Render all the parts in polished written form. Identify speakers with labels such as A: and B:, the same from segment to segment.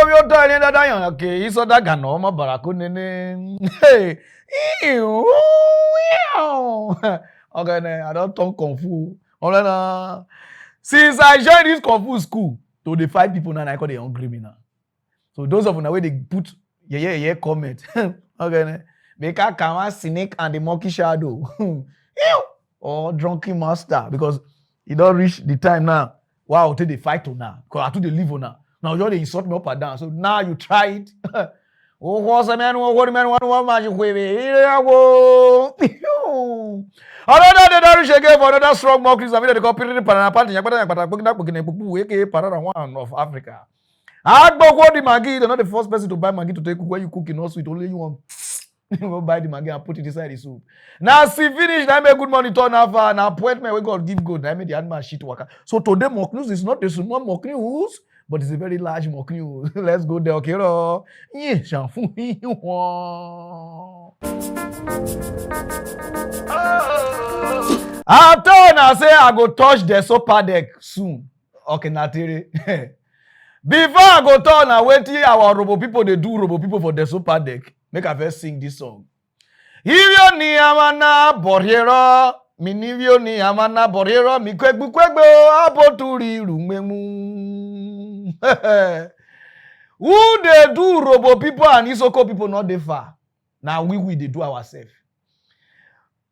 A: we are telling that I okay, he's that ganoma barakune. Hey, okay, I don't talk kung fu. Since I joined this kung fu school, to the 5 people now, I call the hungry me now. So those of them the way they put comment. Okay, make a camera snake and the monkey shadow. Or drunken master because he don't reach the time now. Wow, take the fight on now. Because I told the live on now. Now you they insult me up and down. So now you try it. Oh, what's a man? What man? What magic wave? Another reach again for another strong mockeries. I mean, the copy the Pararan one of Africa. Agbo the Maggi, they're not the first person to buy Maggi to take when you cook in sweet. Only you want. You go buy the Maggi and put it inside the soup. Now, see, finish. I make good money turn off an appointment. We God give good. I made the animal shit worker. So today, mock news is not a small mock news, but it's a very large mock news. Let's go there, okay? Yeah, after I say I go touch the sofa deck soon. Okay, Natiri. Before I go turn and wait till our robo people they do robo people for the sofa deck. Make I first sing this song. Hivyo ni amana borhero, minivyo ni amana borhero, mi kwegbo apoturi rumemu. Who they do robo people and Isoko people not dey far. Now we they do ourselves.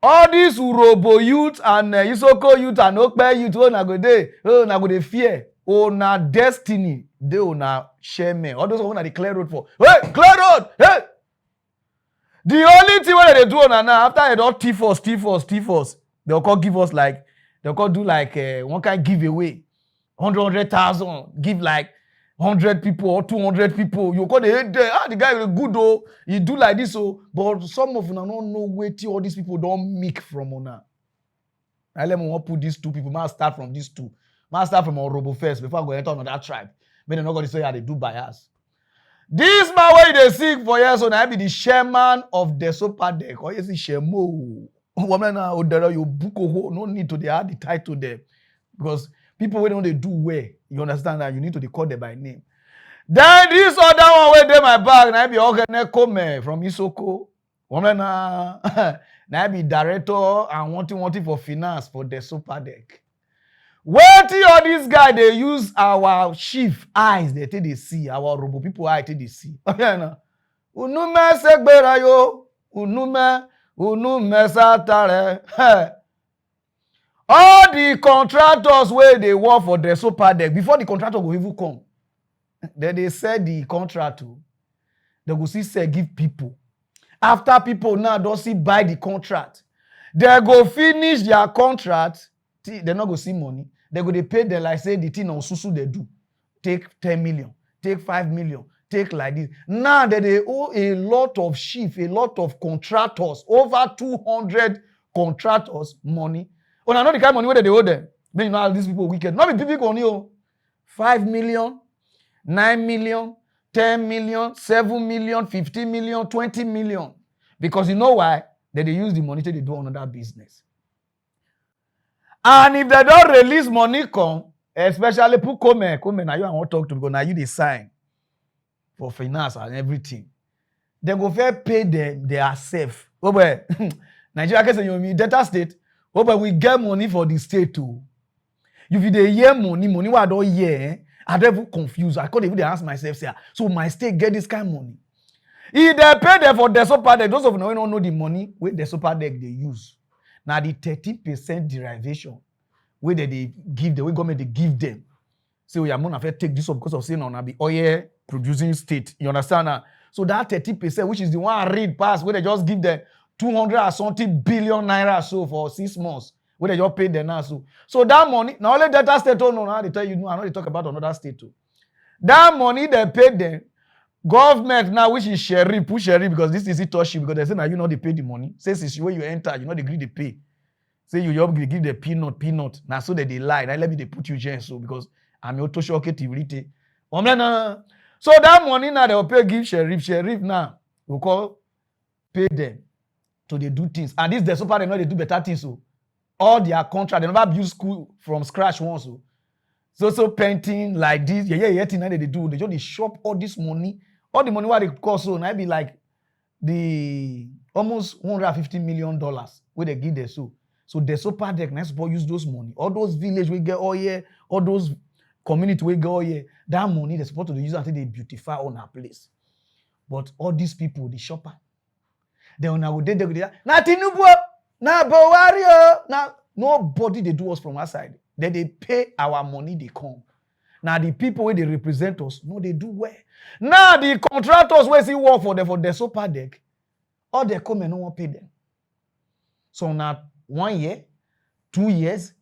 A: All these robo youth and Isoko youth and Okpe youth na go dey fear. Na destiny they na shame. All those who na declare road for. Hey, clear road. Hey. The only thing what they do on now after they don't thief us, they'll call give us like they'll call do like one kind giveaway, 100,000, give like 100 people or 200 people. You call the guy is good though, he do like this so, but some of them don't know where all these people don't make from on now. I let me put these 2 people. Must start from these 2. Must start from our robo first before I go enter another tribe. But they're not going to say how they do bias. This man where they seek for years, so I be the chairman of the sofa deck. Or you see Shemo. You book no need to they add the title there. Because people when they do well, you understand that you need to call them by name. Then this other one where they my bag, and I be organic come from Isoko. Now I be director and wanting for finance for the sofa deck. Wait till all these guys they use our chief eyes they take they see our robo people eye take they see. Okay now. Unume segbera yo, unume satare. All the contractors where they work for the sofa deck before the contractor go even come, then they said the contract they go see say give people. After people now don't see buy the contract, they go finish their contract. They not go see money. They go they pay them like say the thing on Susu they do. Take 10 million, take 5 million, take like this. Now that they owe a lot of chief, a lot of contractors, over 200 contractors money. Oh, I know the kind of money where they owe them. Then you know how these people wicked. Not be people only 5 million, 9 million, 10 million, 7 million, 15 million, 20 million. Because you know why? That they use the money to do another business. And if they don't release money come, especially put come now you want to talk to because now you they sign for finance and everything. They go fair pay them their self. Oh boy, Nigeria case you data state. Oh boy, we get money for the state too. If they hear money what I don't hear, I don't even confused. I can't even ask myself, say, so my state get this kind of money. If they pay them for the super deck, those of you don't know the money where the super deck they use. Now the 30% derivation where they give them, where government they give them. So we are going to take this up because of saying on be oil producing state. You understand that? So that 30%, which is the one I read past, where they just give them 200 or something billion naira so for 6 months, where they just pay them now. So that money, now only Delta State don't know now they tell you no, I know they talk about another state too. That money they pay them. Government now, which is sheriff, push sheriff because this is it touchy because they say now you know they pay the money. Say since when you enter, you know they agree they pay. Say you give the peanut. Now so that they lie. Now let me they put you jail so because I'm your toshoketivity. So that money now they will pay give sheriff. Sheriff now will call pay them to they do things. And this the super they know they do better things so. All their contract they never build school from scratch once so. so painting like this. Thing that they do. They just shop all this money. All the money what they cost so now be like the almost $150 million where they give them so. So the super deck next support use those money. All those village we get all year, all those community we get all year. That money they support to use until they beautify on our place. But all these people, the shopper, they on our day they go na Tinubu, na Buhari, na nobody they do us from our side. Then they pay our money, they come. Now the people where they represent us, no, they do well. Now the contractors where see work for the super deck, all they come and no one pay them. So now 1 year, 2 years,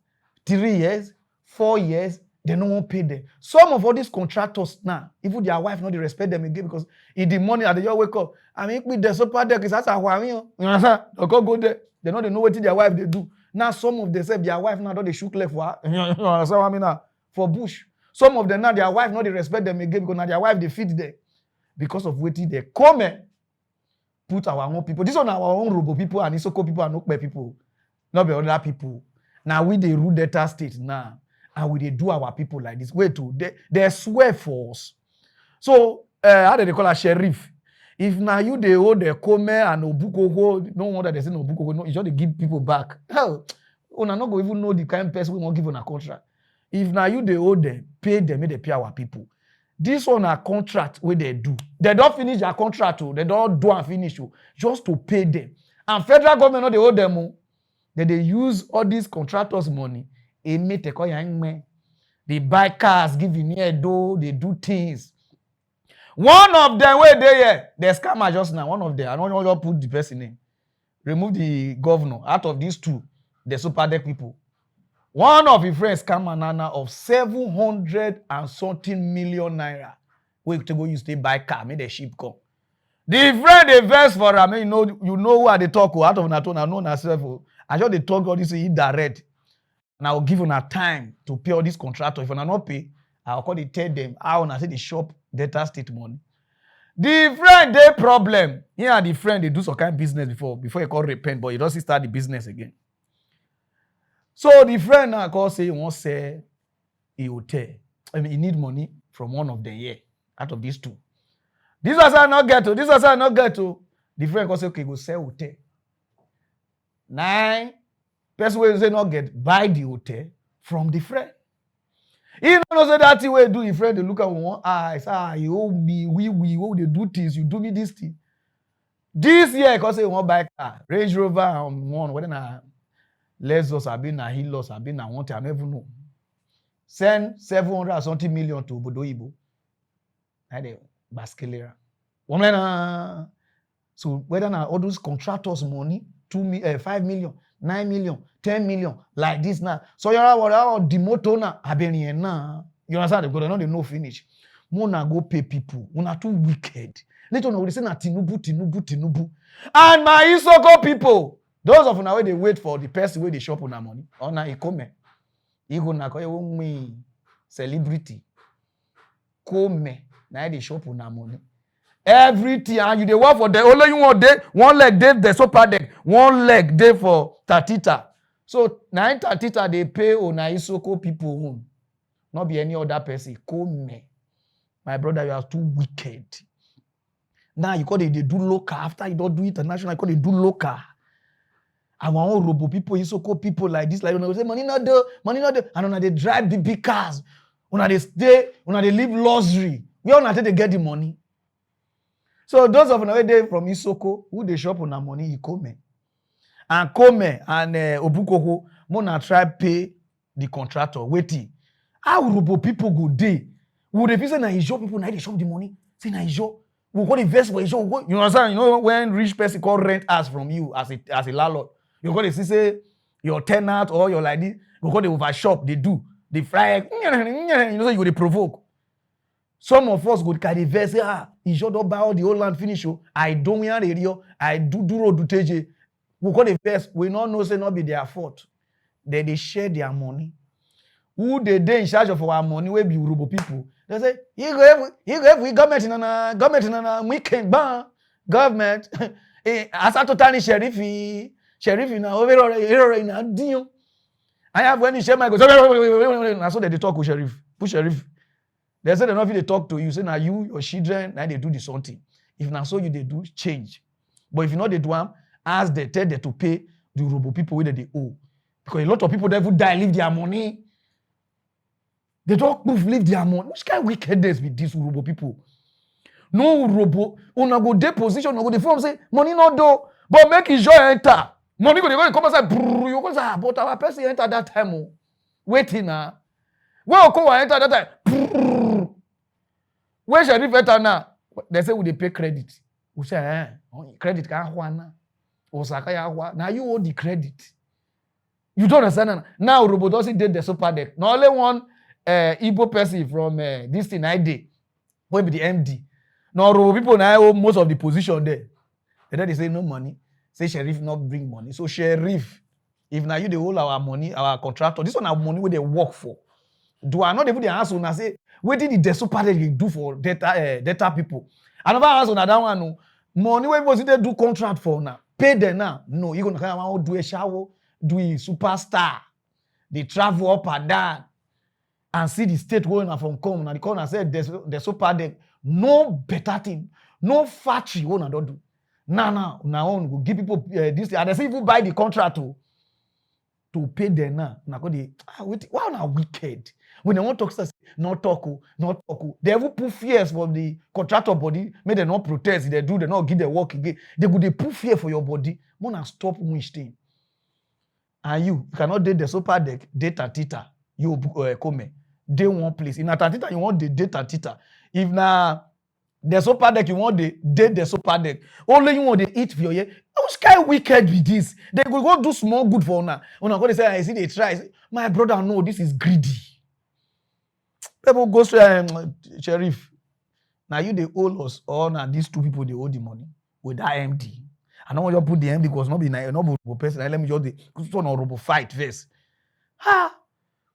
A: 3 years, 4 years, they no one pay them. Some of all these contractors now, even their wife not they respect them again because in the morning they just wake up. I mean, with the super deck is as a you understand? They go there. They know what their wife they do. Now some of them say their wife now don't they shook left for you understand what I mean now? For bush. Some of them now their wife not they respect them again because now their wife they feed them because of waiting they come and put our own people. This one our own robo people and Isoko people and Okpe people, not be other people. Now we they rule Delta State now. And we they do our people like this. Wait to they swear for us. So how do they call a sheriff? If now you they hold the Kome and Obukoko, no wonder they say no Obukoko, no, it's just they give people back. Hell, una not go even know the kind of person we won't give on a contract. If now you they hold them, pay them, make they pay our people. This one a contract where they do. They don't finish their contract, they don't do and finish just to pay them. And federal government not they hold them. Then they use all these contractors' money. They buy cars, give you near door, they do things. One of them where they here, the scammer just now, one of them, I don't know put the person in. Remove the governor out of these two, the super deck people. One of his friends scammer nana of 700 and something million naira. We to go use to buy car, make the ship come. The friend they verse for him, you know who they talk out of Nato, I know myself. I just they talk all this indirect. And I will give them time to pay all these contractors. If I not pay, I will call they tell them how I say the shop Delta State money. The friend they problem. Here the friend they do some kind of business before he call repent, but he doesn't start the business again. So the friend now call say he wants say he hotel. I mean he need money from one of the year out of these two. This was I not get to. This was I not get to. The friend call say okay go sell hotel. 9 person will say not get buy the hotel from the friend. He don't say that way do the friend they look at one eyes. You owe me, we they do things, you do me this thing. This year, because they want buy car, Range Rover and one, whether na Lexus have been na Hilux have been na one thing, I never know. Send 700 something million to Obodo Ibo. I dey Baskelera. So whether na all those contractors money 5 million. 9 million, 10 million, like this now. So you're all the motor now. You understand? Because they know finish. Mona go pay people. Mona too wicked. Later on, we say na Tinubu. And my Isoko people, those of now they wait for the person where they shop on their money. Or na he come. He go na call me celebrity. Come na they shop on their money. Everything and you they work for the only one leg day the super deck, one leg day for Tatita. So 9 Tatita they pay on Isoko people home. Not be any other person. Come me. My brother, you are too wicked. Now you call they do local. After you don't do international, you call they do local. Our own robo people, Isoko people like this, like say money not there. And when they drive the big cars, when they stay, when they live luxury, we all not they get the money. So those of them they from Isoko, who they shop on their money, he come. And Obukoko, mona try pay the contractor. Waiting. How robo people go day? Would they say na Ijo people na they shop the money? Say na Ijo. We go invest for Ijo. You understand? You know when rich person call rent us from you as a landlord, you go to say your tenant or your like this, you go to overshop, they do. They fly, you know, you go to provoke. Some of us go carry verse, Ijo don't buy all the old land finish. I don't wear radio, I do road to teje. We go to verse, we not know say not be their fault. They share their money. Who they in charge of our money will be Urubo people. They say, you go if government in a weekend ban government. As a total sheriff in a overall in a deal. I have when you share my go. So they talk with sheriff. Push sheriff. They say they not fit dey talk to you. Say now you, your children, now they do the something. If now so you they do change. But if you know they do am, ask them, tell them to pay the robo people where they owe. Because a lot of people that even die, leave their money. They don't leave their money. Which kind of wickedness with these robo people? No robo, una go dey position, una go dey form say money not do, but make it sure enter. Money go dey go come outside, you go say, but our person enter that time. Oh. Waiting now. Where go enter that time? Where shall we enter now? They say we dey pay credit. We say, credit can't one. Osaka ya now you owe the credit. You don't understand now. Robo doesn't did the super deck. Not only one Igbo person from this thing I did, will be the MD. Now Robo people now owe most of the position there. And then they say no money. Say sheriff not bring money. So sheriff, if now you dey hold our money, our contractor, this one our money where they work for. Do I not even the answer and say what did the super deck do for data people? Another answer on that one no money where people they do contract for now. Pay them now. No, you're gonna come do a shower, do a superstar. They travel up and down and see the state going from come. Now the corner said the super deck, no better thing, no factory one don't do. Now on go give people this and they say people buy the contract to pay them now. Now go they why now wicked. When they want to talk, not talk. They ever put fears for the contractor body, make them not protest. If they do, they not give their work again. They put fear for your body. Mona stop which thing. And you cannot date the super deck, date Tita. You come. Day one place. In a Tita, you want the date Tita. If na the super deck, you want the date the super deck. Only you want to eat for your year. Which kind of wicked with this? They will go do small good for now. When I go to say, I see they try. Say, my brother, no, this is greedy. People go straight, sheriff. Now you they owe us, or now these two people they owe the money with that MD. I don't want you to put the MD because not be not person. Let me just the one robo fight first.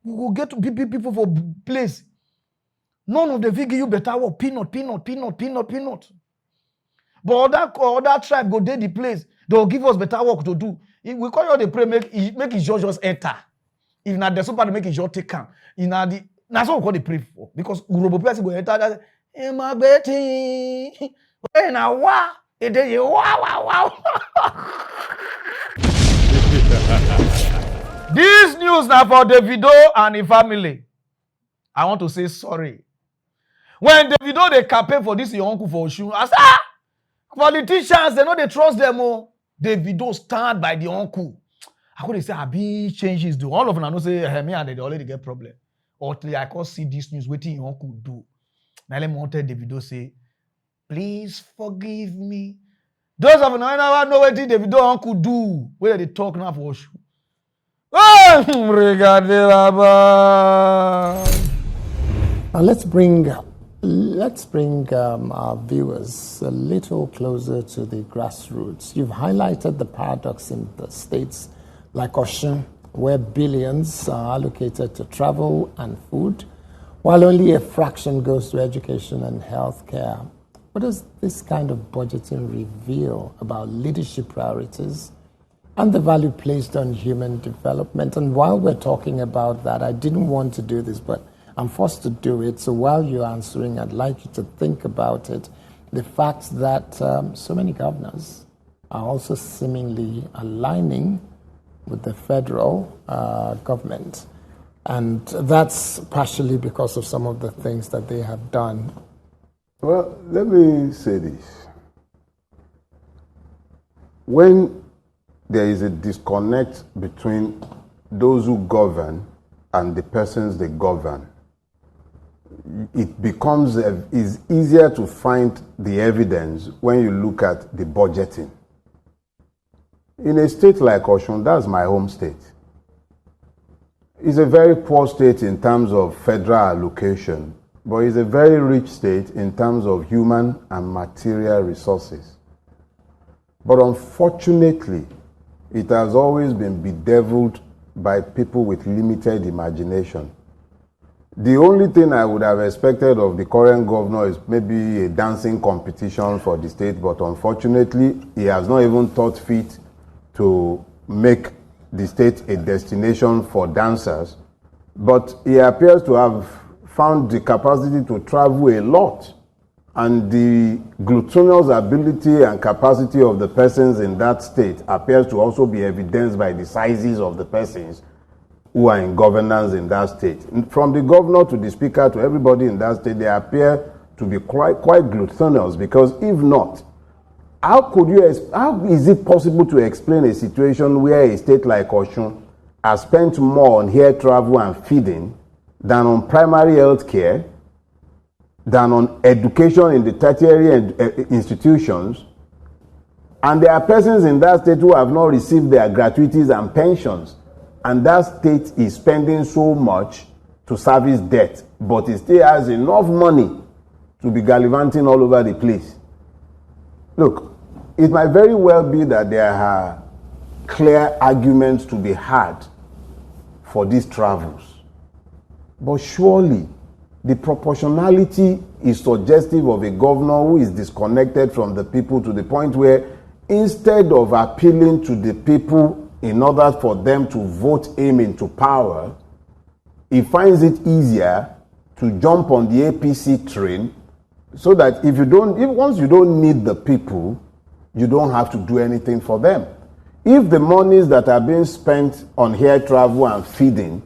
A: We will get to people for place. None of them will give you better work. Peanut. But other tribe go there the place. They will give us better work to do. If we call you the pray make it just enter. If not the super make it just take come. If not the that's what we call the pray for. Because Urobo person go enter that. Hey, my betty. Hey, now wow. Wow. This news now for Davido and his family. I want to say sorry. When Davido they campaign for this your uncle for Osun, I say, politicians they know they trust them. Oh, Davido stand by the uncle. I could say, Abi changes do. All of them I know say, me and they already get problem. Or I can't see this news waiting your uncle do. Now let me want Davido say, please forgive me. Those of you never know what Davido uncle do. Where they talk now for Osun.
B: Now let's bring our viewers a little closer to the grassroots. You've highlighted the paradox in the states like Osun, where billions are allocated to travel and food, while only a fraction goes to education and health care. What does this kind of budgeting reveal about leadership priorities and the value placed on human development? And while we're talking about that, I didn't want to do this, but I'm forced to do it. So while you're answering, I'd like you to think about it. The fact that so many governors are also seemingly aligning with the federal government. And that's partially because of some of the things that they have done.
C: Well, let me say this. When there is a disconnect between those who govern and the persons they govern, it becomes is easier to find the evidence when you look at the budgeting. In a state like Osun, that's my home state. It's a very poor state in terms of federal allocation, but it's a very rich state in terms of human and material resources. But unfortunately, it has always been bedeviled by people with limited imagination. The only thing I would have expected of the current governor is maybe a dancing competition for the state, but unfortunately, he has not even thought fit to make the state a destination for dancers. But he appears to have found the capacity to travel a lot. And the gluttonous ability and capacity of the persons in that state appears to also be evidenced by the sizes of the persons who are in governance in that state. From the governor to the speaker to everybody in that state, they appear to be quite gluttonous, because if not, how is it possible to explain a situation where a state like Osun has spent more on air travel and feeding than on primary health care, than on education in the tertiary institutions, and there are persons in that state who have not received their gratuities and pensions, and that state is spending so much to service debt, but it still has enough money to be gallivanting all over the place? Look, it might very well be that there are clear arguments to be had for these travels, but surely the proportionality is suggestive of a governor who is disconnected from the people, to the point where instead of appealing to the people in order for them to vote him into power, he finds it easier to jump on the APC train, so that once you don't need the people, you don't have to do anything for them. If the monies that are being spent on air travel and feeding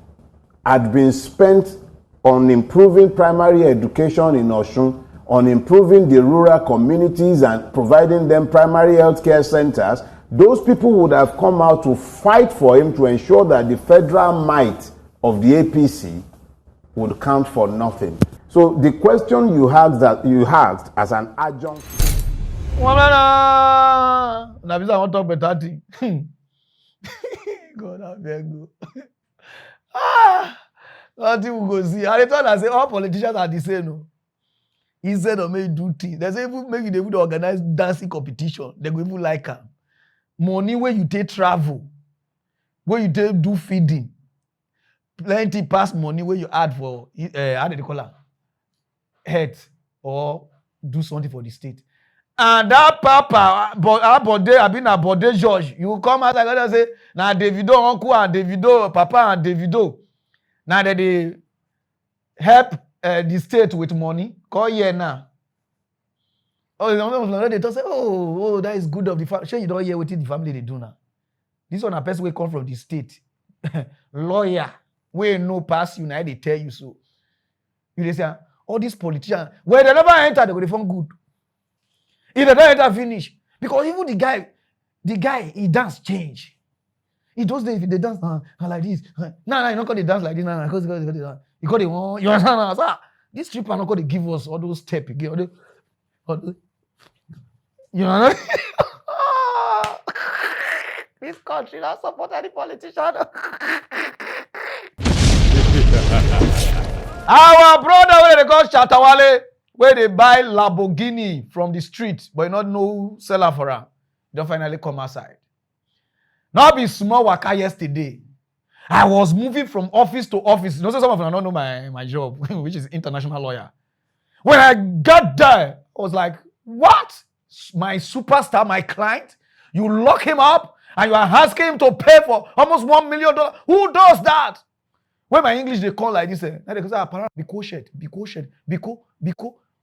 C: had been spent on improving primary education in Osun, on improving the rural communities and providing them primary health care centers, those people would have come out to fight for him to ensure that the federal might of the APC would count for nothing. So the question you asked as an adjunct.
A: Now, I want to talk about that thing. God, I beg you. Nothing will go see. I thought I say all politicians are the same. No? Instead of make do things, they say even make they would organize dancing competition. They go even like them. Money where you take travel, where you take do feeding, plenty pass money where you add for how do they call it? Health or do something for the state. And that papa, Bode George, you come out and say, now Davido uncle and Davido papa and Davido. Now that they help the state with money, call here now. Oh, they don't say, oh, that is good of the family. Sure, you don't hear what the family they do now. This one a person will come from the state. Lawyer, we no pass you now, they tell you so. You say, all these politicians, when they never enter, they go to phone good. If they don't enter, finish. Because even the guy, he dance change. In those days, if they dance like this, no, you not call the dance like this, no, because you call the one, you understand? This stripper not going to give us all those steps again. You know? This country not support any politician. Our brother, where they call Shatta Wale, where they buy Lamborghini from the street, but you not know seller for her. They finally come outside. Not be small waka yesterday. I was moving from office to office. You know, some of you don't know my job, which is international lawyer. When I got there, I was like, what? My superstar, my client? You lock him up and you are asking him to pay for almost $1 million? Who does that? When my English, they call like this, they say, Pararan, Biko,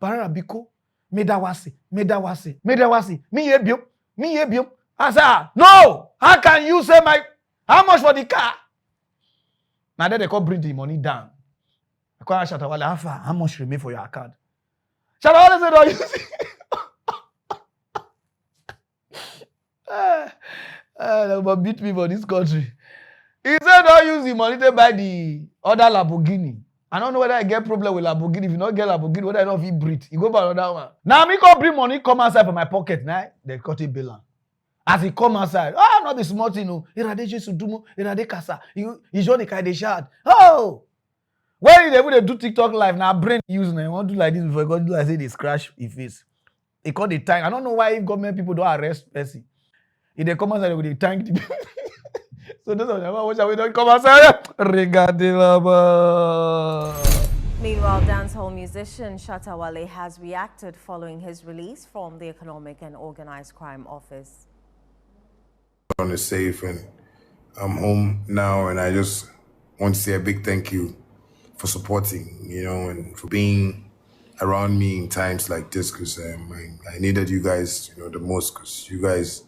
A: Pararan, Biko, Medawasi, me yebium. I said, no, how can you say how much for the car? Now then they come bring the money down. I call Shatta Wale, how much remain for your account? Shatta Wale said, no, you see. They beat me for this country. He said, don't use the money to buy the other Lamborghini. I don't know whether I get problem with Lamborghini. If you not get Lamborghini, whether I know if he breathe. You go buy another one. Now me go bring money, come outside from my pocket. Now they cut a bill. As he come outside, not be smart, you know. Irade Jesu dumo, irade kasa. He join the kind of shout. Oh, when they do TikTok live now, brain use now. I want to do like this before God do like say they scratch his face. They call the time. I don't know why government people don't arrest person. If they come outside, they will thank the people. So those of them watch we don't come outside.
D: Meanwhile, dancehall musician Shatta Wale has reacted following his release from the Economic and Organized Crime Office.
E: Is safe and I'm home now, and I just want to say a big thank you for supporting, and for being around me in times like this, because I needed you guys, the most, because you guys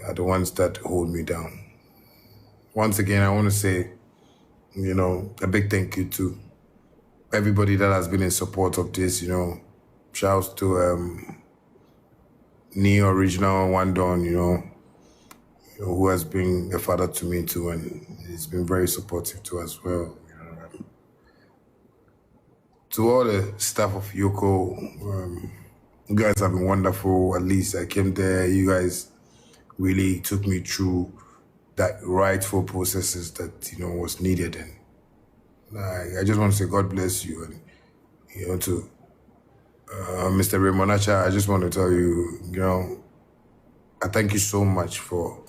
E: are the ones that hold me down. Once again, I want to say, a big thank you to everybody that has been in support of this, shouts to Neo Original One Don, who has been a father to me too, and he's been very supportive too as well. To all the staff of Yoko, you guys have been wonderful. At least I came there. You guys really took me through that rightful processes that was needed, and I just want to say God bless you, and to Mr. Ramonacha, I just want to tell you, I thank you so much for.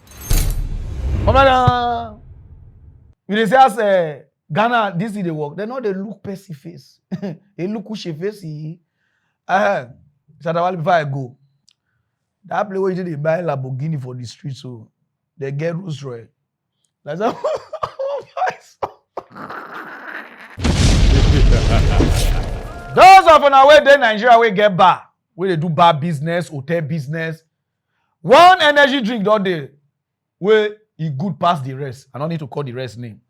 A: You say as Ghana, this is the work. They know they look Percy face. They look Kushe face. Shatta Wale, before I go, that place where they buy Lamborghini for the street, so they get Rolls Royce. Like that. Those of our way they Nigeria we get bar, where they do bar business, hotel business. One energy drink that day, where it good past the rest. I don't need to call the rest name.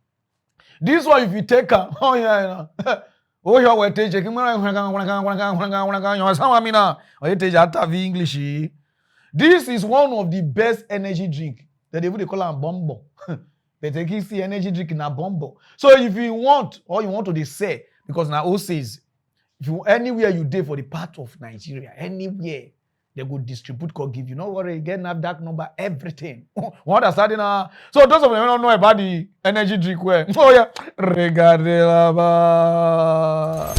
A: This one, if you take a, oh yeah, oh yeah, we take it. English. This is one of the best energy drink that they call a bombo. But they can see energy drink in a bombo. So if you want, or you want to say, because now all says, if you anywhere you did for the part of Nigeria, anywhere they go distribute, go give you. No worry, get that number, everything. What are starting now? So those of them who don't know about the energy drink, where oh yeah, regardez là-bas.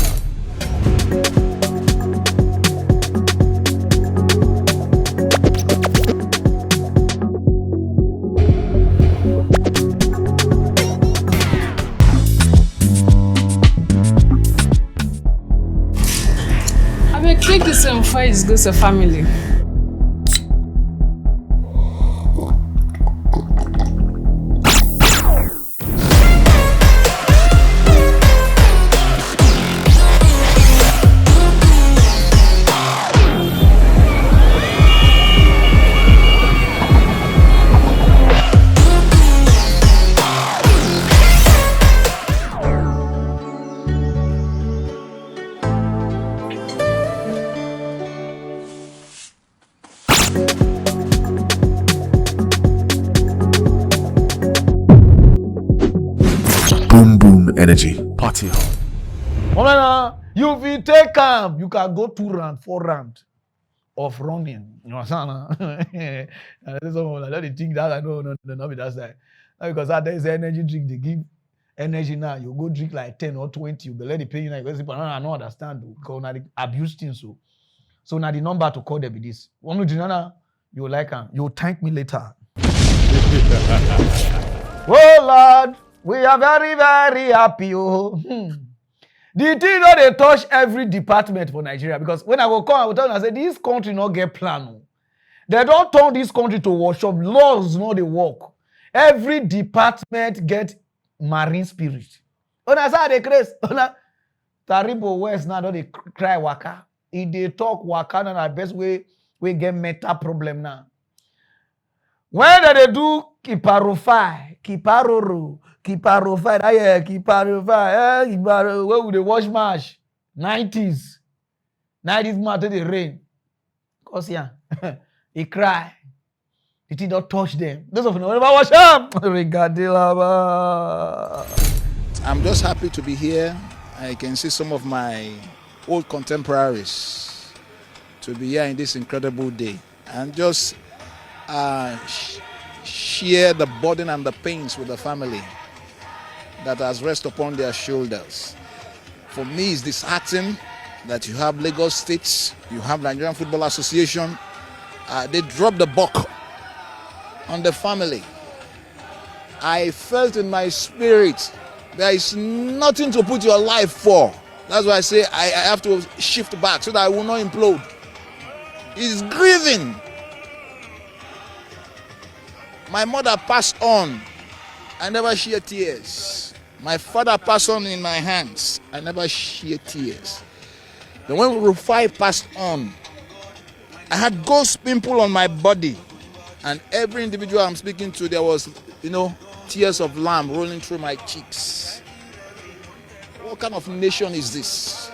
F: Take this before it goes to family.
G: Energy party hall.
A: You will take camp. You can go 2 rounds, 4 rounds of running. You understand? And they think that I no, not be that side. Because there is energy drink, they give energy now. You go drink like 10 or 20, you be let it pay you now. I don't understand because now they abuse things so now the number to call them be this. One you like them. You thank me later. Oh Lord. We are very, very happy. Oh. The thing that they touch every department for Nigeria, because when I will come, I will tell you, I say, this country not get plan. They don't turn this country to workshop. Laws not they work. Every department get marine spirit. When I say they craze, Taribo West now don't they cry waka. If they talk waka, then the best way we get meta problem now. When they do kiparofai, kiparoro, Kiparofai, where would they watch match? 90s matter the rain. Cause yeah, he cry. It did not touch them. Those of you never watch them.
H: I'm just happy to be here. I can see some of my old contemporaries to be here in this incredible day and just share the burden and the pains with the family that has rest upon their shoulders. For me, it's disheartening that you have Lagos State, you have Nigerian Football Association, they dropped the buck on the family. I felt in my spirit there is nothing to put your life for. That's why I say I have to shift back so that I will not implode. It's grieving. My mother passed on. I never shed tears. My father passed on in my hands. I never shed tears. Then when Rufai passed on, I had ghost pimple on my body. And every individual I'm speaking to, there was, tears of lamb rolling through my cheeks. What kind of nation is this?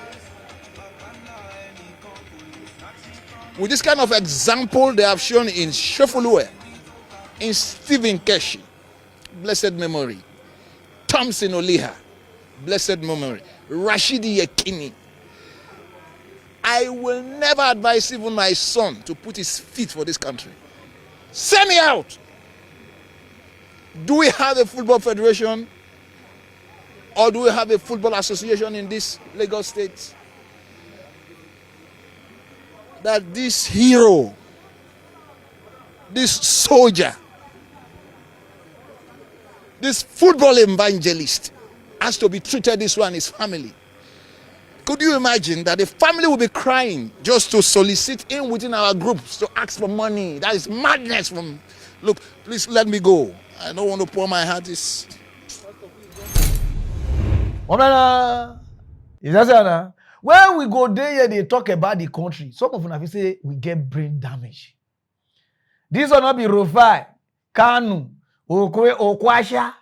H: With this kind of example they have shown in Shefulue, in Stephen Keshi, blessed memory, Thompson Oliha, blessed memory, Rashidi Yekini. I will never advise even my son to put his feet for this country. Send me out. Do we have a football federation? Or do we have a football association in this Lagos State? That this hero, this soldier, this football evangelist has to be treated this way and his family. Could you imagine that the family will be crying just to solicit in within our groups to ask for money? That is madness. Look, please let me go. I don't want to pour my heart.
A: When we go there, here, they talk about the country. Some of them say we get brain damage. This will not be Rufai, Kanu, Okwasha.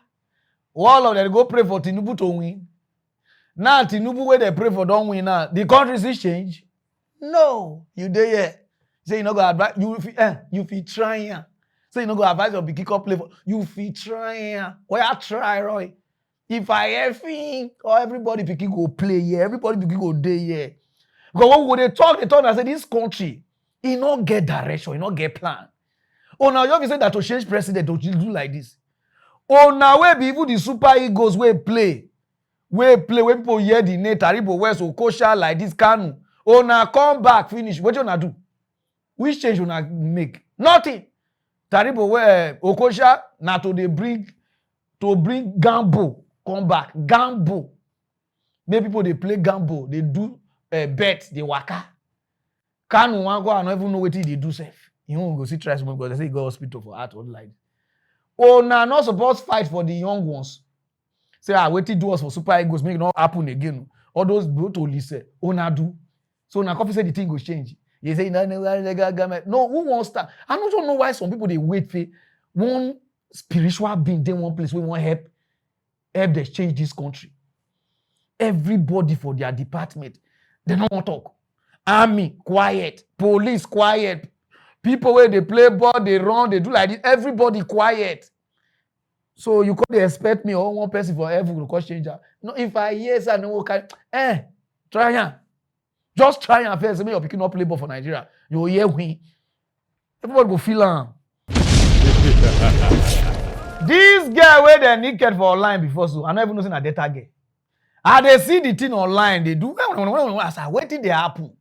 A: All of them go pray for Tinubu to win. Now Tinubu where they pray for don't win now. The country is change. No, you there here. Say you not go advise you feel trying. Say you not go advise your big kick up play for you feel trying. Why I try, Roy? If I everything or everybody picking go play here, everybody picking go day here. Because when they talk and say this country, it not get direction, it not get plan. Oh now you have said that to change president, don't you do like this? Oh now where be even the super egos where play when people hear the name Taribo West or Kosha like this Kanu. Oh now come back, finish. What you gonna do? Which change you gonna make? Nothing. Taribo where Okosha now to bring Gambo. Come back. Gambo. Many people, they play Gambo. They do bet. They waka. Kanu wan go and not even know what they do safe. You won't go see try someone because they say go hospital for heart or like. Oh, now not supposed to fight for the young ones. Say, wait till do us for super egos, make it not happen again. All those brutal listen. Oh, now do. So now coffee say the thing will change. You say, no, who wants that? I don't know why some people they wait for one spiritual being, then one place we want help them change this country. Everybody for their department, they don't want to talk. Army, quiet. Police, quiet. People where they play ball, they run, they do like this. Everybody quiet. So you can't expect me or one person for every cause changer. No, if I yes, I know can try and just try and first me you're picking up play ball for Nigeria. You will hear we. Everybody go feel on. This guy where they naked for online before, so I never know a data girl. And they see the thing online, they do. I said, what did they happen?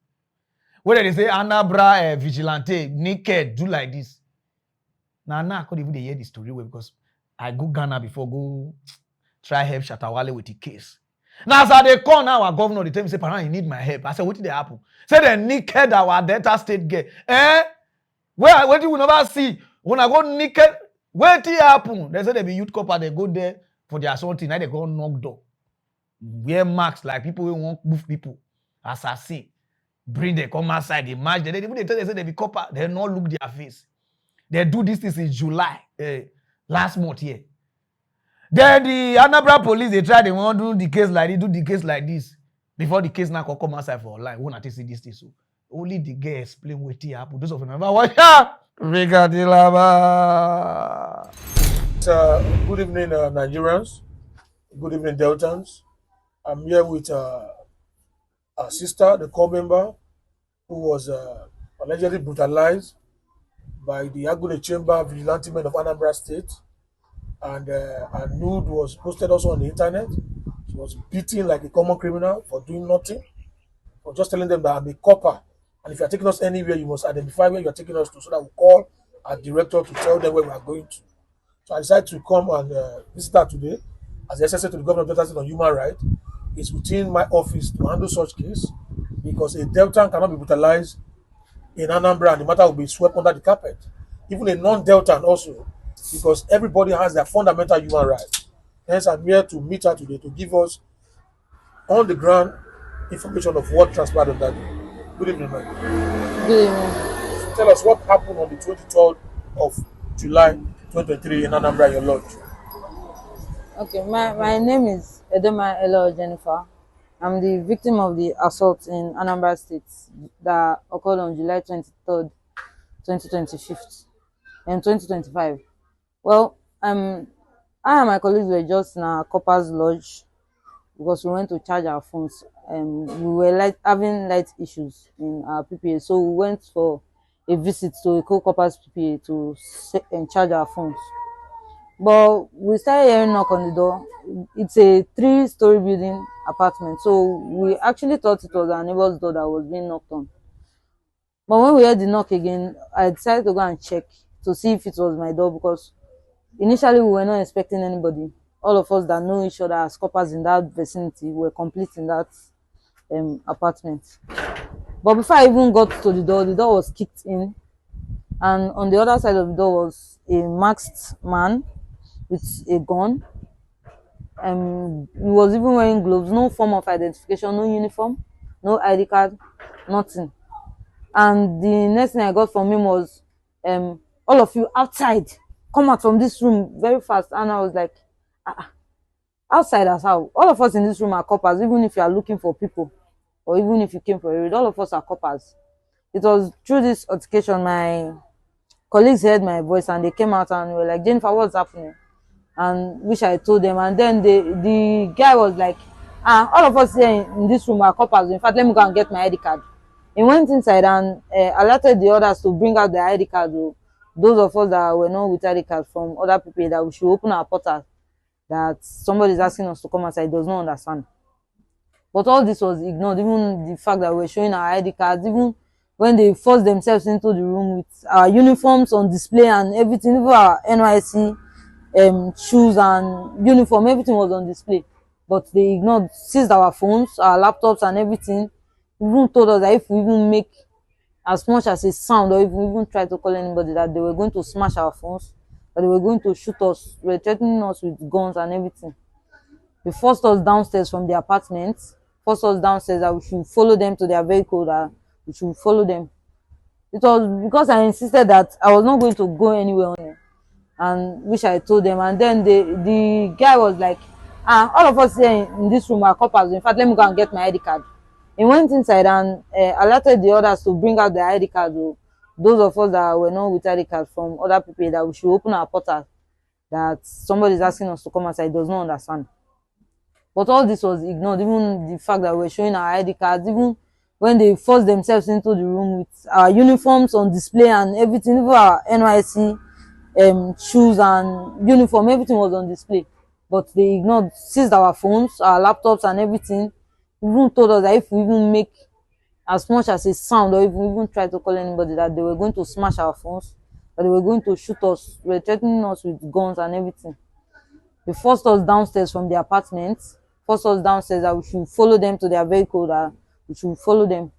A: Whether they say Anambra vigilante naked do like this. Now I couldn't even hear the story because I go Ghana before go try help Shatta Wale with the case. Now as they call now our governor, they tell me say Pararan, you need my help. I said, what did they happen? Say they naked our Delta State girl. What do we never see? When I go naked. What did happen? They say they be youth copper, they go there for their something. Now they go knock door. Wear masks like people who want move people. Assassin. Bring them, come outside, they march. They tell they say they be copper, they not look their face. They do this in July, last month here. Then the Anambra police, they try, they want to do the case like this, do the case like this. Before the case now come outside for online. Won't I see this thing? So only the guy explain what happened. Those of you never watch out. Good evening,
I: Nigerians. Good evening, Deltans. I'm here with our sister, the core member, who was allegedly brutalized by the Agune Chamber vigilante men of Anambra State. And her nude was posted also on the internet. She was beaten like a common criminal for doing nothing, for just telling them that I'm a copper. And if you're taking us anywhere, you must identify where you're taking us to so that we'll call our director to tell them where we are going to. So I decided to come and visit her today as the SSA to the governor of Delta State on human rights. It's within my office to handle such case because a Deltan cannot be brutalized in Anambra and the matter will be swept under the carpet. Even a non-Deltan also, because everybody has their fundamental human rights. Hence, I'm here to meet her today to give us on the ground information of what transpired on that day. Good evening, ma'am.
F: Good evening.
I: Tell us what happened on the 23rd of July 2023 in Anambra, your lodge.
F: Okay, my name is Edema Elo Jennifer. I'm the victim of the assault in Anambra State that occurred on July 23rd, 2025. Well, I and my colleagues were just in our corpers lodge because we went to charge our phones. We were having light issues in our PPA, so we went for a visit to a co-corpers PPA to charge our phones. But we started hearing knock on the door. It's a 3-story building apartment, so we actually thought it was our neighbor's door that was being knocked on. But when we heard the knock again, I decided to go and check to see if it was my door, because initially we were not expecting anybody. All of us that know each other as coppers in that vicinity were complete in that apartment. But before I even got to the door was kicked in, and on the other side of the door was a masked man with a gun. He was even wearing gloves, no form of identification, no uniform, no ID card, nothing. And the next thing I got from him was, all of you outside, come out from this room very fast. And I was like, outside as how? All of us in this room are coppers, even if you are looking for people, or even if you came for a raid, all of us are coppers. It was through this altercation my colleagues heard my voice and they came out and were like, Jennifer, what's happening? And which I told them, and then the guy was like, all of us here in this room are coppers. In fact, let me go and get my ID card. He went inside and alerted the others to bring out their ID card. Those of us that were not with ID card from other people, that we should open our portal, that somebody is asking us to come outside, does not understand. But all this was ignored, even the fact that we were showing our ID cards, even when they forced themselves into the room with our uniforms on display and everything, even our NYC shoes and uniform, everything was on display. But they ignored, seized our phones, our laptops and everything. Even told us that if we even make as much as a sound, or if we even try to call anybody, that they were going to smash our phones, that they were going to shoot us. They were threatening us with guns and everything. They forced us downstairs from the apartment, forced us downstairs that we should follow them to their vehicle, that we should follow them. It was because I insisted that I was not going to go anywhere on it, and which I told them. And then the guy was like, all of us here in this room are coppers. In fact, let me go and get my ID card. He went inside and alerted the others to bring out their ID card. Those of us that were not with ID card from other people, that we should open our portal, that somebody is asking us to come outside, does not understand. But all this was ignored, even the fact that we were showing our ID cards, even when they forced themselves into the room with our uniforms on display and everything, even our NYC shoes and uniform, everything was on display. But they ignored, seized our phones, our laptops and everything. Even told us that if we even make as much as a sound, or if we even try to call anybody, that they were going to smash our phones, that they were going to shoot us. They were threatening us with guns and everything. They forced us downstairs from the apartment, forced us downstairs that we should follow them to their vehicle, that we should follow them.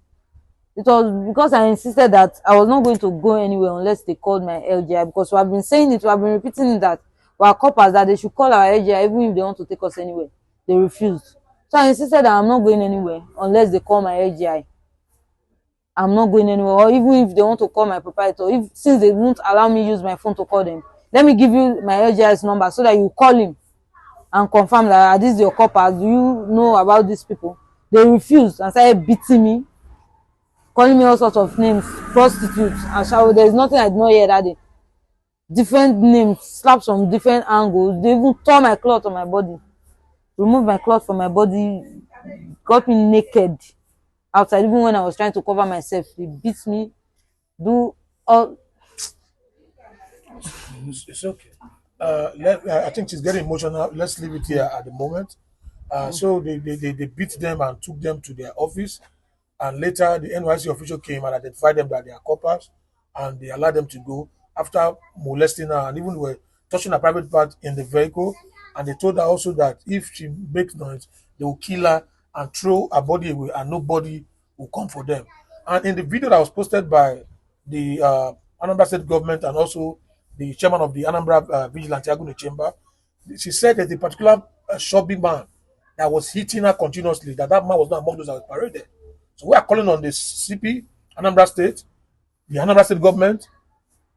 F: It was because I insisted that I was not going to go anywhere unless they called my LGI, because we have been saying it, we have been repeating it, that we are coppers, that they should call our LGI even if they want to take us anywhere. They refused. So I insisted that I'm not going anywhere unless they call my LGI. I'm not going anywhere, or even if they want to call my proprietor, since they won't allow me use my phone to call them, let me give you my LGI's number so that you call him and confirm that this is your coppers. Do you know about these people? They refused and started beating me, calling me all sorts of names, prostitutes and shower. There's nothing I did not hear that day. Different names, slaps from different angles. They even tore my cloth on my body, removed my cloth from my body, got me naked outside. Even when I was trying to cover myself, they beat me. Do all.
I: It's okay. I think she's getting emotional. Let's leave it here at the moment. So they beat them and took them to their office, and later the NYC official came and identified them that they are coppers, and they allowed them to go after molesting her and even were touching her private part in the vehicle. And they told her also that if she makes noise, they will kill her and throw her body away, and nobody will come for them. And in the video that was posted by the Anambra State government and also the chairman of the Anambra Vigilante Agune Chamber, she said that the particular shopping man that was hitting her continuously, that man was not among those that were paraded. So we are calling on the CP, Anambra State, the Anambra State government,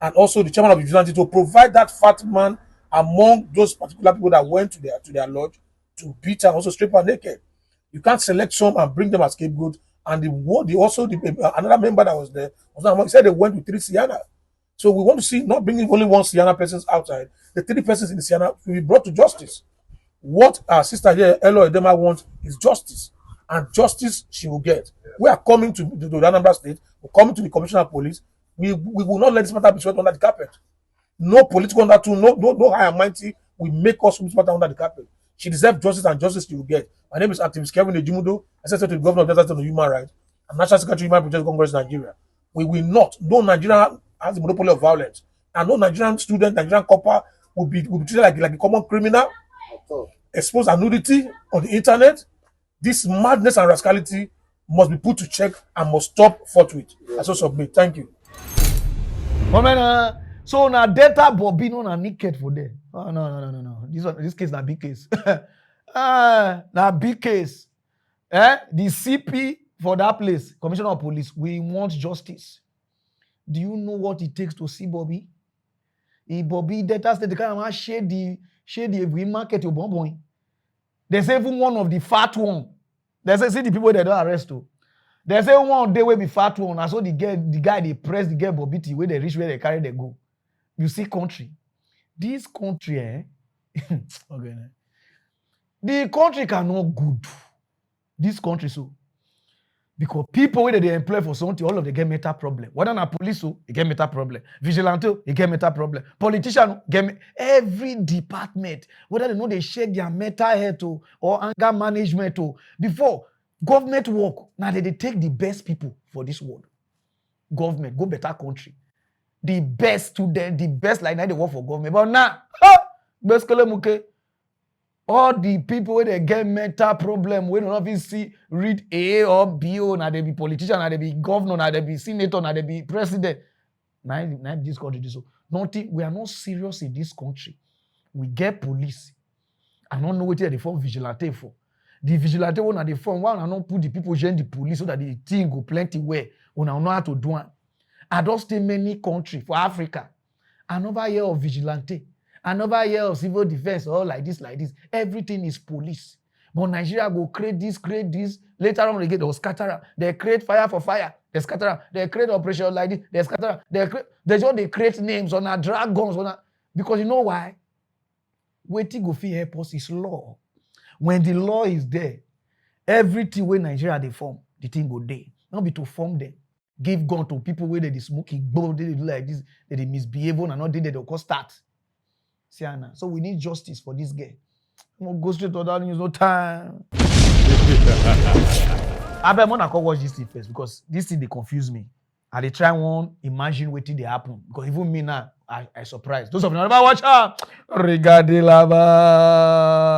I: and also the chairman of the vigilante to provide that fat man among those particular people that went to their lodge to beat her, also strip her naked. You can't select some and bring them as scapegoat. And another member that was there was not among. He said they went with 3 Sienna. So we want to see not bringing only 1 Sienna persons outside. The 3 persons in the Sienna will be brought to justice. What our sister here, Elo Edema, wants is justice. And justice she will get. We are coming to the Anambra State. We're coming to the Commissioner of Police. We will not let this matter be swept under the carpet. No political undertone, no high and mighty will make us sweep this matter under the carpet. She deserves justice, and justice she will get. My name is Activist Kevin Ejumudo, Assistant to the Governor of Delta State on Human Rights. I'm National Secretary of Human Protection Congress Nigeria. We will not. No Nigerian has the monopoly of violence. And no Nigerian student, Nigerian copper will be treated like a common criminal, expose our nudity on the internet. This madness and rascality must be put to check and must stop forthwith. I so submit. Thank you.
A: So na data Bobby no na naked for there. Oh no. This case na big case. Na big case. The CP for that place, Commissioner of Police, we want justice. Do you know what it takes to see Bobby? If Bobby data state, the kind of share the every market your bonbon. There's even one of the fat one. They say see the people they don't arrest too. They say one day will be fat one. I saw the guy they press the girl Bobby where they reach where they carry they go. You see country. This country, okay. The country cannot good. This country so. Because people where they employ for something, all of them get mental problem. Whether na police, they get mental problem. Vigilante, they get mental problem. Politician, every department, whether they know they shake their mental health or anger management before government work, now they take the best people for this world. Government, go better country. The best student, the best like now they work for government. But now, all the people where they get mental problem, we don't even see read A or B, or now they be politician, now they be governor, now they be senator, now they be president. Now this country so nothing. We are not serious in this country. We get police. I don't know what they form vigilante for. The vigilante one they form one and not put the people join the police so that the thing go plenty where we know how to do it. I don't stay many countries for Africa. Another year of vigilante. Another year of civil defense, all like this. Everything is police. But Nigeria go create this. Later on, they'll scatter. They create fire for fire. They scatter. They create operation like this. They scatter. They create names on our dragons. Because you know why? Waiting go fit help us is law. When the law is there, everything where Nigeria they form, the thing go there. Not be to form them. Give gun to people where they smoking, they do like this, they misbehave and not they go start. Siana. So we need justice for this girl. I'm gonna go straight to that news, no time. I bet I can watch this thing first because this thing they confuse me. And they try one imagine what they happen. Because even me now, I surprised. Those of you never watch her. Regardez là-bas.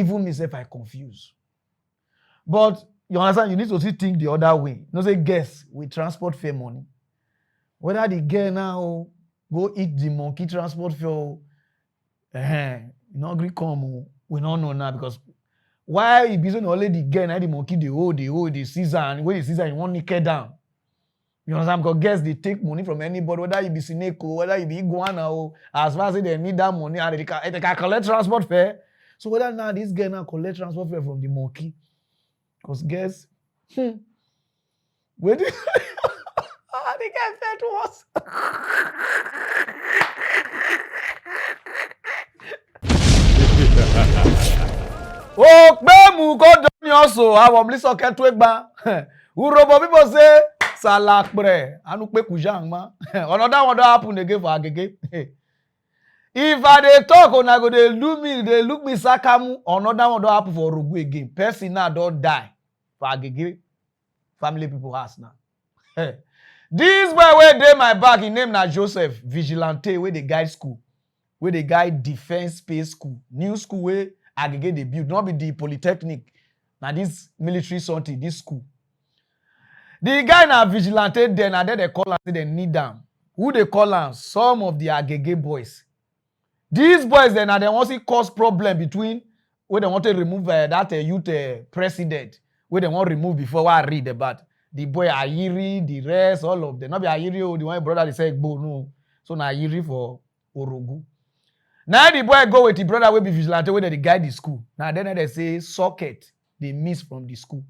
A: Even myself, I confuse. But you understand, you need to still think the other way. No say guess with transport fare money. Whether the girl now go eat the monkey transport fare, not agree come, we don't know now because why e be so only the girl na the monkey dey hold the season when the season you wan naked down. You understand? Because girls they take money from anybody, whether you be Sineko, whether you be Iguana, or as far as they need that money, and they can collect transport fare. So whether now this girl now collect transport fare from the monkey, because girls, where did they get fed to us? Oh, Bemu go down also. I will listen to Ketwegba. Urobo people say salakbre. Anu pe kujang ma. Another one don't happen again for Agege. If I dey talk, una go dey look me sakamu. Another one don't happen for Orugu again. Person now don't die for Agege family people house now. This boy wey dey my back, his name na Joseph Vigilante, wey dey guide school, wey dey guide defense space school, new school wey Agege dey build, not be the polytechnic. Now this military something, this school. The guy na vigilante then and then they call am say they need them. Who they call am? Some of the Agege boys. These boys then they want to cause problem between where they want to remove that youth president, where they want to remove before I read about the boy Ayiri, the rest, all of them. Not be Ayiri, the one brother they say Gbo, no. So na Ayiri for Orogu. Now the boy go with the brother will be vigilante where they guide the school. Now then they say socket they miss from the school.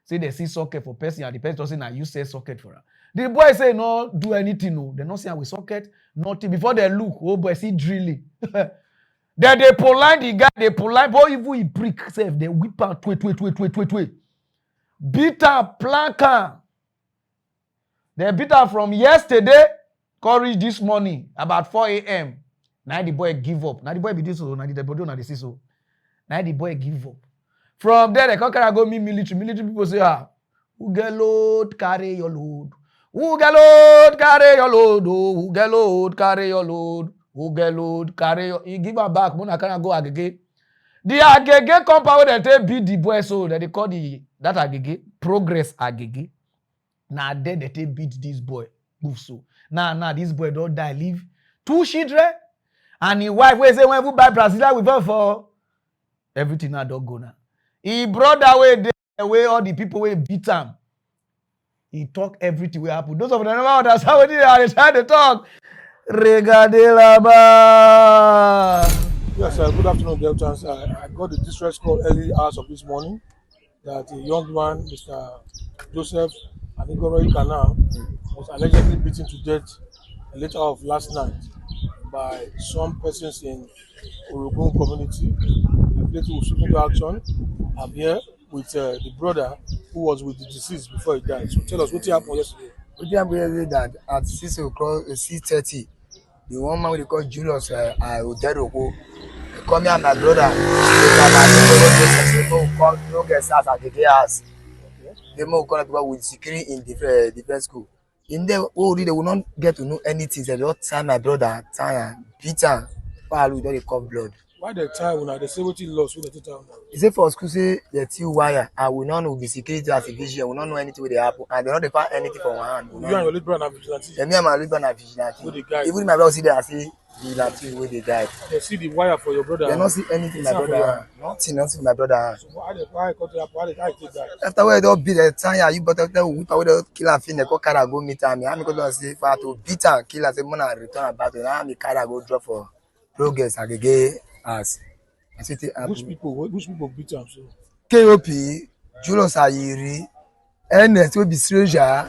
A: Say they see socket for person and the person say now you say socket for her. The boy say no do anything no. They not say with socket nothing. Before they look, oh boy see drilling. Then they polite the guy. They polite boy even he prick self. They whip out tweet. Beat her planker. They beat her from yesterday. Courage this morning about 4 a.m. Now the boy give up. Now the boy be this so. Now the body now they see so. Now the boy give up. From there, they come go meet military. Military people say, who get load, carry your load. Who get load, carry your load. Oh, who get load, carry your load. Who get load, carry your... He give her back. Mona can go Agege. The Agege compound where they beat the boy so that they call that Agege Progress Agege. Now then they beat this boy. Move so. Now this boy don't die. Leave 2 children. And his wife will say, when we buy Brazil with her for everything now don't go now. He brought away all the people who beat him. He talk everything will happen. Those of them never understand what they are trying to talk. Regardez là-bas.
I: Yes, good afternoon, Deltans. I got the distress call early hours of this morning that a young man, Mr. Joseph Anigoroi Kana, was allegedly beaten to death a later of last night by some persons in Orogun community. Immediately we took into action. I'm here with the brother who was with the deceased before he died. So tell us what happened yesterday.
J: What happened yesterday that at 6:30, the one man we call Julius Oderoko, he come here and my brother. They come get start at the house. They more come people with security in different school. In there, they will not get to know anything. They don't tie my brother, beat him, while we don't cough blood.
I: Why the time when they say what he lost with the town?
J: He say for school say the two wire and we don't know the security as a vision, we don't know anything with the happen and they don't find anything from one hand.
I: You and your little brother are vigilante.
J: Me and my little brother are vigilante. Even my brother see there and say vigilante where they died.
I: They see the wire for your brother.
J: They don't see anything my brother. Nothing my brother.
I: So why did I take that?
J: After we don't beat the time, you better whip away the killer fin. They call carry go meet him. I'm going to say for to beat and kill and say mona return back. Now I'm carry go drop for progress and again as.
I: Which people beat him? So?
J: KOP, Julius Ayiri, NS will be stranger.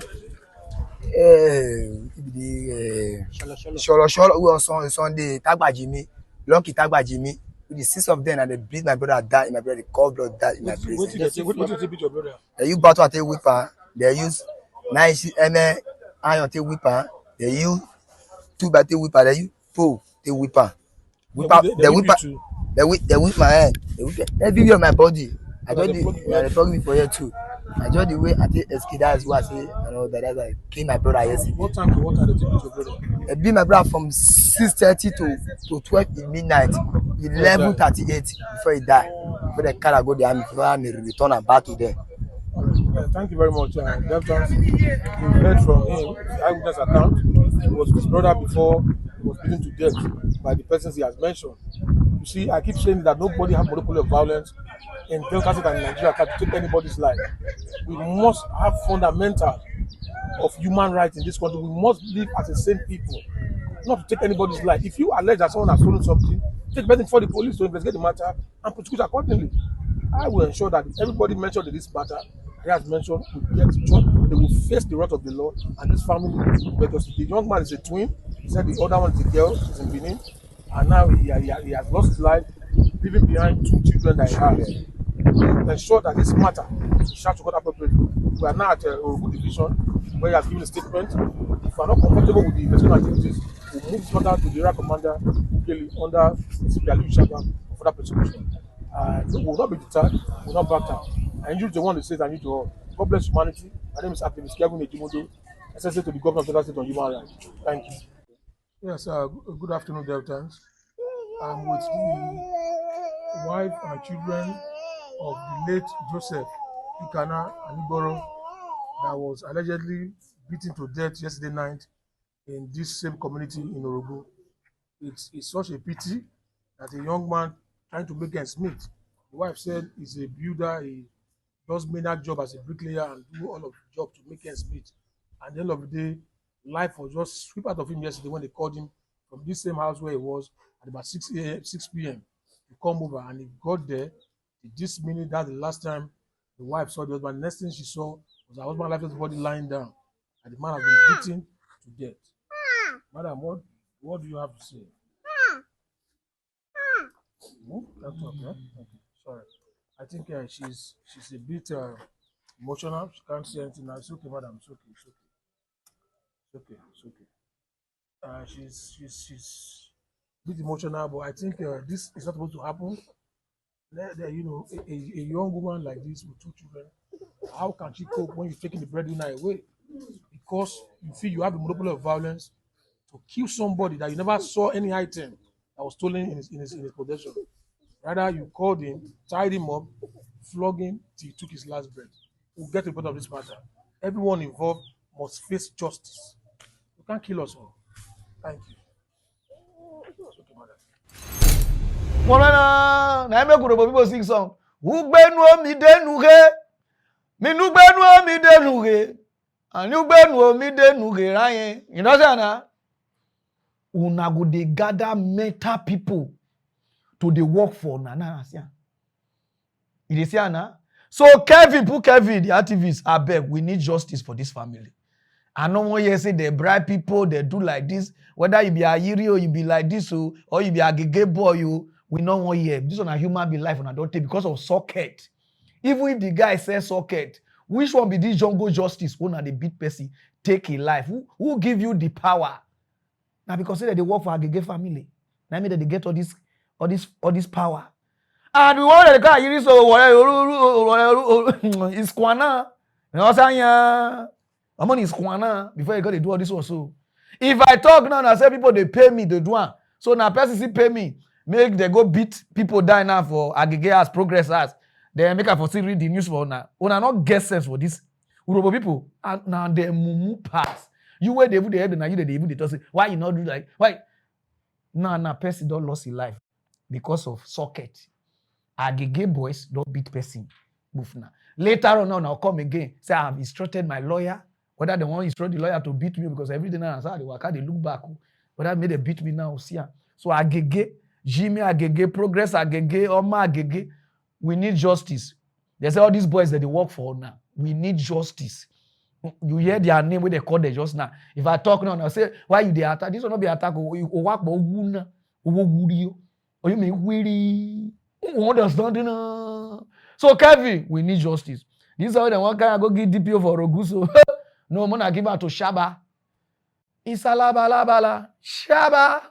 J: Sholo who was on Sunday, Tagbajimi, Lucky Tagbajimi. With the 6 of them and they beat my brother died in my brother, the cold blood died in my place.
I: What did they beat your brother?
J: They use battle at a whipper, they use 90 ml iron tail whipper, they use 2 by 2 whipper, they use 4 tail whipper. They whip my head. They whip everywhere on my body. I told you, they plug me for here too. I just the way I take escape. That's what I say. You know that's why I kill my brother yesterday.
I: What time to what time did you beat your brother?
J: I beat my brother from 6:30 to 12 in midnight, 11:38 before he died. Before the car go there, before I return and back to them.
I: Thank you very much. Delta, you heard from him, the eyewitness account. It was his brother before he was beaten to death by the persons he has mentioned. You see, I keep saying that nobody has monopoly of violence in Delta State and in Nigeria to take anybody's life. We must have fundamental of human rights in this country. We must live as a sane people, not to take anybody's life. If you allege that someone has stolen something, take better for the police to investigate the matter and prosecute accordingly. I will ensure that everybody mentioned in this matter, he has mentioned, will get judged, they will face the wrath of the law, and this family will get us. The young man is a twin. He said the other one is a girl, she's in Benin, and now he has lost his life, leaving behind 2 children that he has. We ensure that this matter is shall to court appropriately. We are now at Ogun Division, where he has given a statement. If we are not comfortable with the investigation activities, we will move this matter to the area commander under Shatta for further prosecution. We will not be deterred, we will not back down. I introduce the one that says I need to all. God bless humanity. My name is activist Kevin Ejimodo, SSA to the governor of Delta State on human rights. Thank you. Yes, good afternoon, Deltans. I'm with the wife and children of the late Joseph Ikana Aniboro that was allegedly beaten to death yesterday night in this same community in Orogo. It's such a pity that a young man trying to make ends meet. The wife said he's a builder, he does manual job as a bricklayer and do all of the job to make ends meet. At the end of the day, life was just swept out of him yesterday when they called him from this same house where he was at about 6 p.m. to come over, and he got there. This minute, that's the last time the wife saw the husband. The next thing she saw was her husband's lifeless body lying down, and the man has been beaten to death. Madam, what do you have to say? That's okay. Okay. Sorry. I think she's a bit emotional. She can't say anything now. It's okay, madam. It's okay. She's a bit emotional, but I think this is not supposed to happen. You know, a young woman like this with 2 children, how can she cope when you're taking the breadwinner away? Because you feel you have the monopoly of violence to kill somebody that you never saw any item that was stolen in his possession. Rather, you called him, tied him up, flogged him till he took his last breath. We'll get to the bottom of this matter. Everyone involved must face justice. You can't kill us all. Thank you. Okay, madam.
A: Morana, na me kuro people sing song. Ugbenu omi denuge. Minugbenu omi denuge. And ugbenu omi denuge rayen. You know say na? Una go dey gather mental people to dey work for Nana Asia. You dey see na? So Kevin, the activist, abeg, we need justice for this family. I no one here say they bribe people, they do like this. Whether you be a yiri or you be like this, or you be a gay boy, we no one here. This one a human being life on a don't take because of socket. Even if the guy says socket, which one be this jungle justice? One of the big person take a life. Who give you the power? Now because say that they work for a gay family. Now I mean that they get all this power. And we want the guy yiri so whatever is kwana. You know what I'm saying? My money is kwana before you got to do all this also. If I talk now and I say people they pay me, they do one. So now person see pay me, make they go beat people die now for agege as progress as. They make a for read the news for now. Una not get sense for this. Urobo people and now they mumu pass. You where they would head and you they even they talk say why you not do like why? Now person don't lost his life because of socket. Agege boys don't beat person. Move now. Later on now I'll come again. Say I have instructed my lawyer. Whether they want to instruct the lawyer to beat me because every day now they work out, they look back. Whether made they beat me now, see. So agege, Jimmy agege, progress agege, Oma agege. We need justice. They say all these boys that they work for now. We need justice. You hear their name where they call them just now. If I talk now, I say, why you they attack? This will not be attack. You work for Wuna. Or you mean weary. Who understand? So Kevin, we need justice. This is how they want to go get DPO for Roguso. No, I'm gonna give her to Shaba. Isalabala, Shaba.